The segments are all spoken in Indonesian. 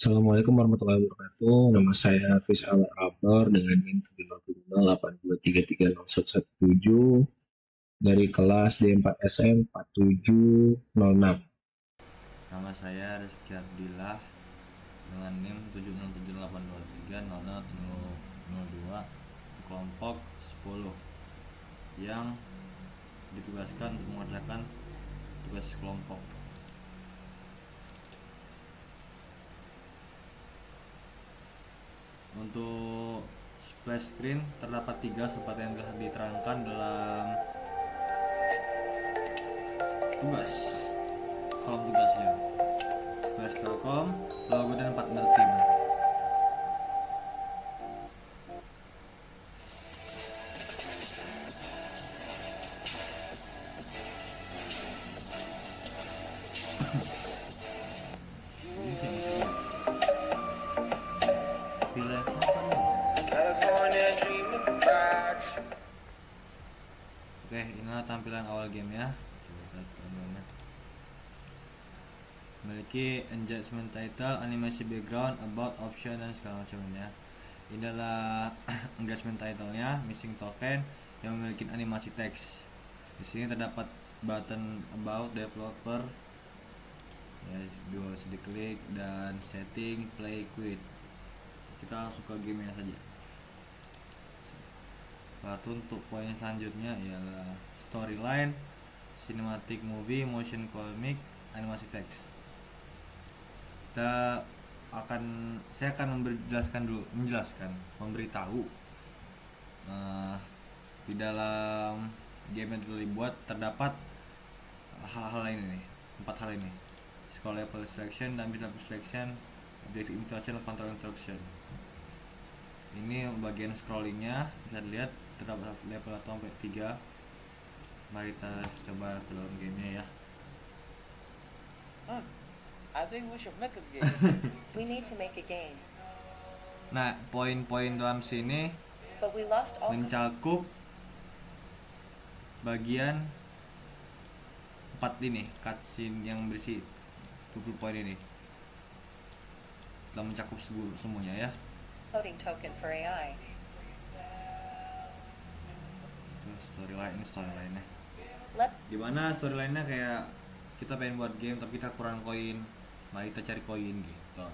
Assalamualaikum warahmatullahi wabarakatuh. Nama saya Hafiz Al Abrar dengan NIM 70082330117 dari kelas D4SM 4706. Nama saya Rizky Abdillah dengan NIM 76782330002 kelompok 10 yang ditugaskan untuk mengerjakan tugas kelompok. Untuk splash screen terdapat 3 seperti yang telah diterangkan dalam tugas kolom tugasnya. Splash Telkom, logo dan partner tim. Ini sih musiknya. Pilihan siapa nih? Oke, inilah tampilan awal game ya. Coba lihat permainannya. Memiliki engagement title, animasi background, about, option dan segala macam ya. Ini adalah engagement title-nya, missing token yang memiliki animasi teks. Di sini terdapat button about developer, ya, bisa diklik, dan setting, play, quit. Kita langsung ke gamenya saja. Lalu untuk poin selanjutnya ialah storyline, cinematic movie, motion comic, animasi teks. Saya akan memberitahu di dalam game yang telah dibuat terdapat hal-hal lain ini, 4 hal ini: scroll level selection, dynamic level selection, objective interaction, control interaction. Ini bagian scrollingnya, bisa dilihat terdapat level 1 sampai 3. Mari kita coba ke dalam gamenya ya. I think we should make a game. We need to make a game, Nah, poin-poin dalam sini but we lost all. mencakup bagian 4 ini, cutscene yang berisi 20 poin ini telah mencakup semuanya ya. Coding token for AI. Itu storyline-nya. Let Gimana storyline-nya, kayak kita pengen buat game tapi kita kurang koin, mari kita cari koin gitu.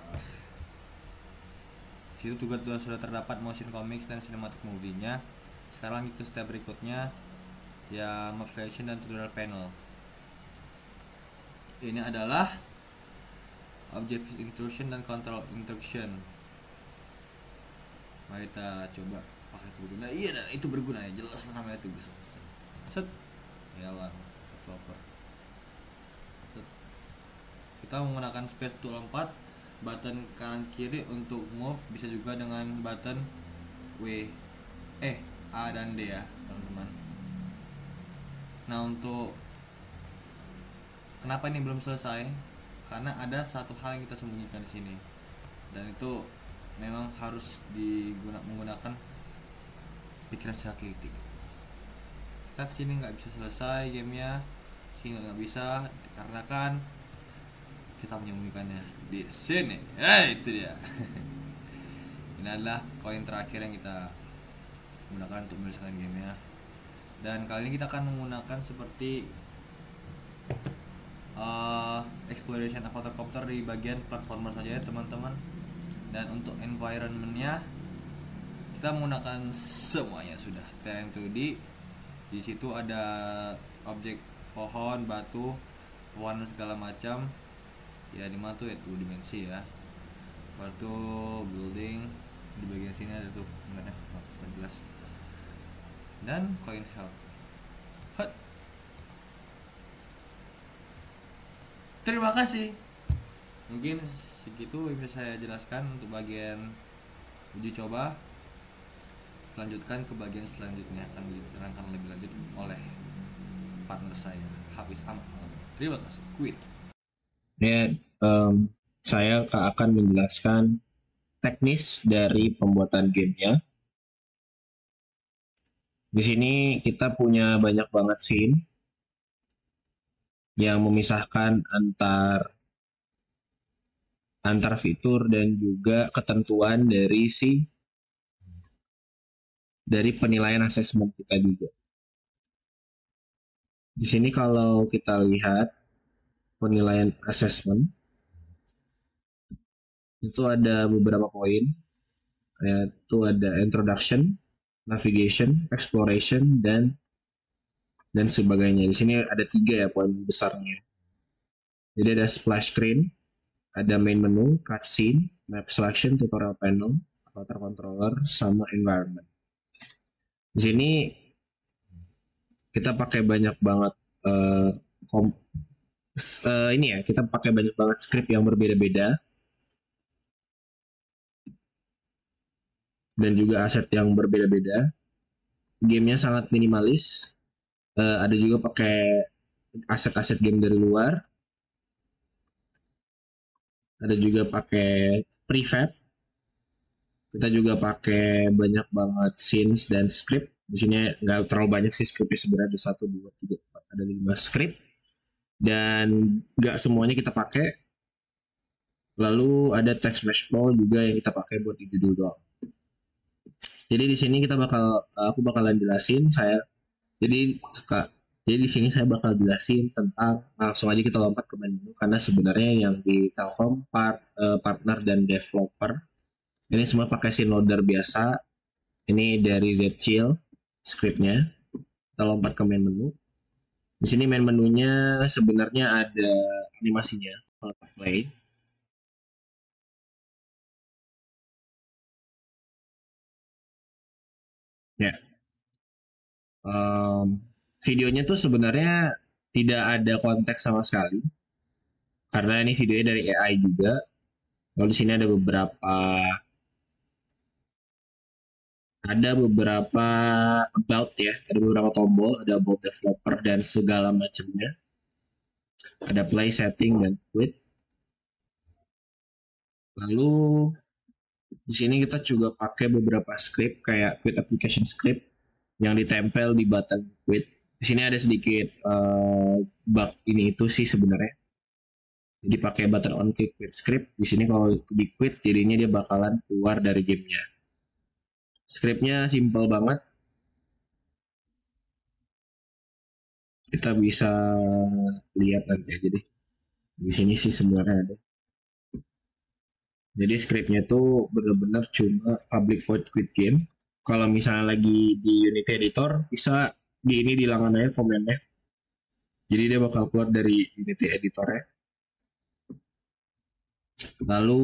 Situ juga sudah terdapat motion comics dan cinematic movie-nya. Sekarang ke step berikutnya ya, map selection dan tutorial panel. Ini adalah objective intrusion dan control intrusion. Mari kita coba pakai itu berguna. Iya, dan itu berguna ya, jelas namanya itu bisa. Set. Ya lah, developer. Set. Kita menggunakan space tool 4, button kanan kiri untuk move, bisa juga dengan button A dan D ya, teman-teman. Nah, untuk kenapa ini belum selesai? Karena ada satu hal yang kita sembunyikan di sini. Dan itu memang harus menggunakan pikiran secara teliti. Kita kesini nggak bisa selesai gamenya, sini nggak bisa dikarenakan kita menyembunyikannya di sini. Itu dia. Ini adalah koin terakhir yang kita gunakan untuk menyelesaikan gamenya. Dan kali ini kita akan menggunakan seperti exploration quadcopter di bagian platformer saja ya teman-teman. Dan untuk environmentnya kita menggunakan semuanya sudah terrain 2D. Di situ ada objek pohon, batu, pewarna segala macam. Ya, di mana tuh ya, 2 dimensi ya. Batu, building, di bagian sini ada tuh sebenarnya, jelas. Dan coin health. Hut. Terima kasih. Mungkin segitu yang bisa saya jelaskan untuk bagian uji coba. Lanjutkan ke bagian selanjutnya, akan diterangkan lebih lanjut oleh partner saya, Hafiz Ahmad. Terima kasih. Quit. Ya, saya akan menjelaskan teknis dari pembuatan gamenya. Di sini kita punya banyak banget scene yang memisahkan antar fitur dan juga ketentuan dari penilaian asesmen kita juga. Di sini kalau kita lihat penilaian asesmen itu ada beberapa poin, yaitu ada introduction, navigation, exploration, dan sebagainya. Di sini ada 3 ya poin besarnya. Jadi ada splash screen, ada main menu, cutscene, map selection, tutorial panel, avatar controller, sama environment. Di sini kita pakai banyak banget kita pakai banyak banget script yang berbeda-beda dan juga aset yang berbeda-beda. Gamenya sangat minimalis. Ada juga pakai aset-aset game dari luar. Ada juga pakai prefab. Kita juga pakai banyak banget scenes dan script. Di sini nggak terlalu banyak sih scriptnya, sebenarnya ada 1, 2, 3, 4, ada 5 script. Dan nggak semuanya kita pakai. Lalu ada text mesh flow juga yang kita pakai buat di judul doang. Jadi di sini aku bakalan jelasin Jadi di sini saya bakal jelasin tentang, langsung aja kita lompat ke menu, karena sebenarnya yang di Telkom partner dan developer ini semua pakai scene loader biasa. Ini dari Zchill scriptnya. Kita lompat ke main menu. Di sini main menunya sebenarnya ada animasinya. Kalau play, ya. Videonya tuh sebenarnya tidak ada konteks sama sekali, karena ini videonya dari AI juga. Lalu di sini ada beberapa about ya, ada beberapa tombol, ada about developer dan segala macamnya. Ada play, setting, dan quit. Lalu di sini kita juga pakai beberapa script kayak quit application script yang ditempel di button quit. Di sini ada sedikit bug ini itu sih sebenarnya. Jadi pakai button on quit script. Di sini kalau di quit jadinya dia bakalan keluar dari gamenya. Scriptnya simple banget. Kita bisa lihat nanti aja deh. Di sini sih sebenarnya ada. Jadi scriptnya tuh bener-bener cuma public void quit game. Kalau misalnya lagi di Unity Editor, bisa dihilangkan aja komennya. Jadi dia bakal keluar dari Unity Editor-nya. Lalu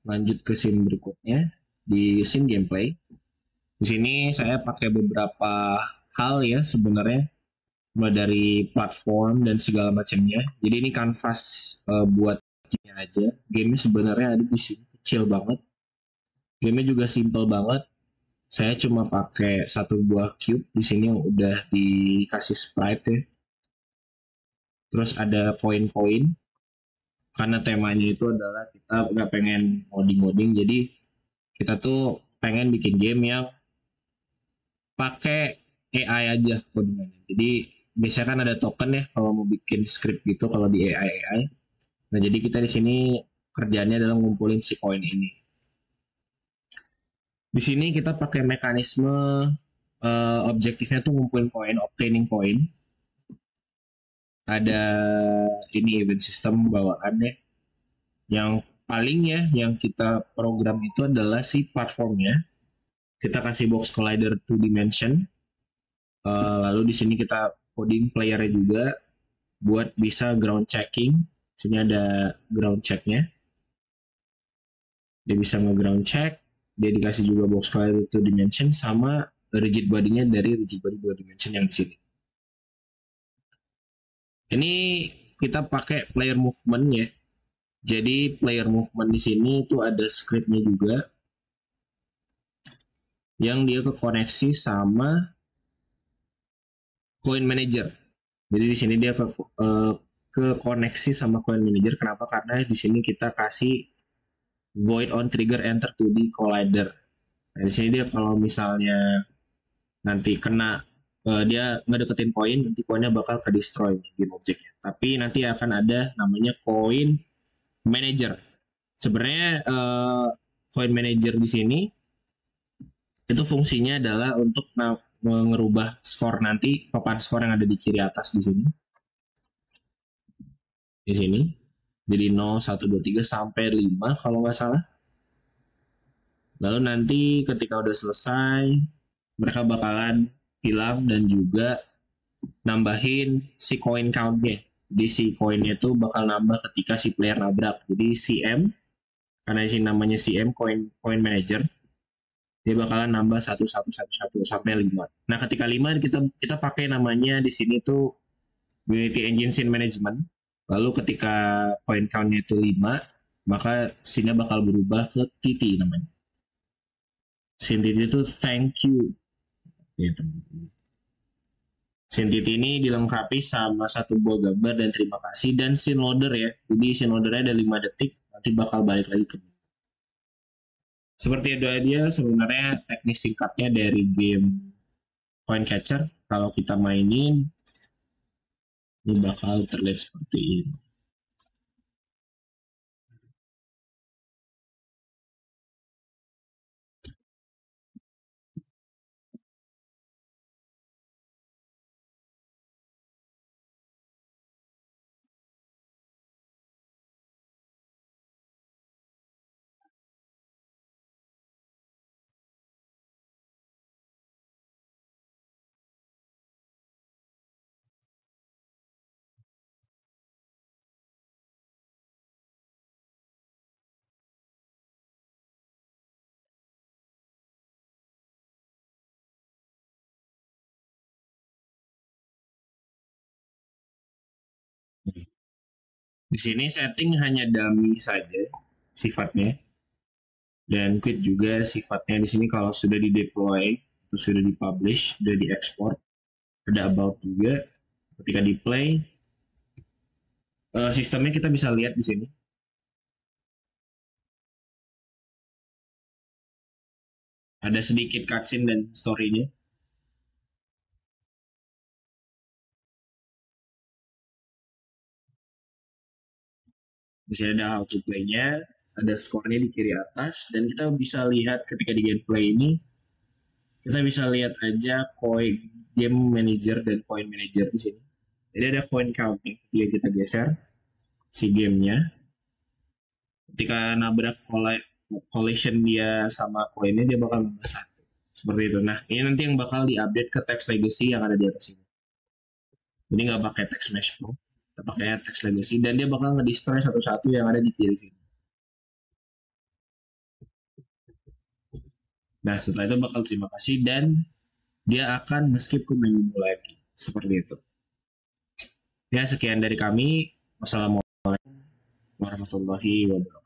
lanjut ke scene berikutnya, di scene gameplay. Di sini saya pakai beberapa hal ya sebenarnya, mulai dari platform dan segala macamnya. Jadi ini kanvas buat gamenya aja. Gamenya sebenarnya ada di sini, kecil banget. Gamenya juga simple banget. Saya cuma pakai 1 buah cube di sini yang udah dikasih sprite ya. Terus ada koin-koin. Karena temanya itu adalah kita nggak pengen modding-modding, jadi kita tuh pengen bikin game yang pakai AI aja codingannya. Jadi biasanya kan ada token ya kalau mau bikin script gitu kalau di AI. Nah jadi kita di sini kerjanya adalah ngumpulin si koin ini. Di sini kita pakai mekanisme objektifnya tuh ngumpulin koin, obtaining koin. Ada ini event system bawaannya. Yang paling ya yang kita program itu adalah si platformnya. Kita kasih box collider 2 dimension. Lalu di sini kita coding playernya juga buat bisa ground checking. Sini ada ground checknya. Dia bisa nge-ground check. Dia dikasih juga box collider 2 dimension sama rigid body-nya dari rigid body 2 dimension yang di sini. Ini kita pakai player movement ya. Jadi player movement di sini itu ada scriptnya juga yang dia kekoneksi sama coin manager. Jadi di sini dia kekoneksi sama coin manager. Kenapa? Karena di sini kita kasih void on trigger enter to the collider. Nah, di sini dia kalau misalnya nanti kena dia ngedeketin koin, nanti koinnya bakal ke destroy game objeknya. Tapi nanti akan ada namanya coin manager. Sebenarnya coin manager di sini itu fungsinya adalah untuk ngerubah skor nanti, papan skor yang ada di kiri atas di sini. Di sini. Jadi 0, 1, 2, 3 sampai 5 kalau nggak salah. Lalu nanti ketika udah selesai, mereka bakalan hilang dan juga nambahin si coin count-nya. Jadi si koinnya itu bakal nambah ketika si player nabrak. Jadi CM, karena di sini namanya CM, coin manager, dia bakalan nambah 1, 1, 1, 1 sampai 5. Nah ketika 5 kita pakai namanya di sini tuh Unity Engine Scene Management. Lalu ketika coin count-nya itu 5, maka scene-nya bakal berubah ke TT namanya. Scene TT itu thank you. Gitu. Scene TT ini dilengkapi sama satu buah gambar dan terima kasih dan scene loader ya. Jadi scene loadernya ada 5 detik, nanti bakal balik lagi ke. Seperti itu aja sebenarnya teknik singkatnya dari game Coin Catcher. Kalau kita mainin, ini bakal terlihat seperti ini. Di sini setting hanya dummy saja sifatnya. Dan quit juga sifatnya di sini kalau sudah di deploy, itu sudah di publish, sudah di export, ada about juga. Ketika di play, sistemnya kita bisa lihat di sini. Ada sedikit cutscene dan story-nya. Di sini ada how to play-nya, ada skornya di kiri atas, dan kita bisa lihat ketika di gameplay ini, kita bisa lihat aja coin game manager dan coin manager di sini. Jadi ada coin count nih, ketika kita geser si gamenya, ketika nabrak collision dia sama koinnya, dia bakal nambah 1. Seperti itu. Nah, ini nanti yang bakal diupdate ke text legacy yang ada di atas ini. Jadi nggak pakai text mesh pro, kita pakai text legacy, dan dia bakal ngedestroy satu-satu yang ada di kiri sini. Nah, setelah itu bakal terima kasih dan dia akan skip ke menu lagi. Seperti itu. Ya, sekian dari kami. Wassalamualaikum warahmatullahi wabarakatuh.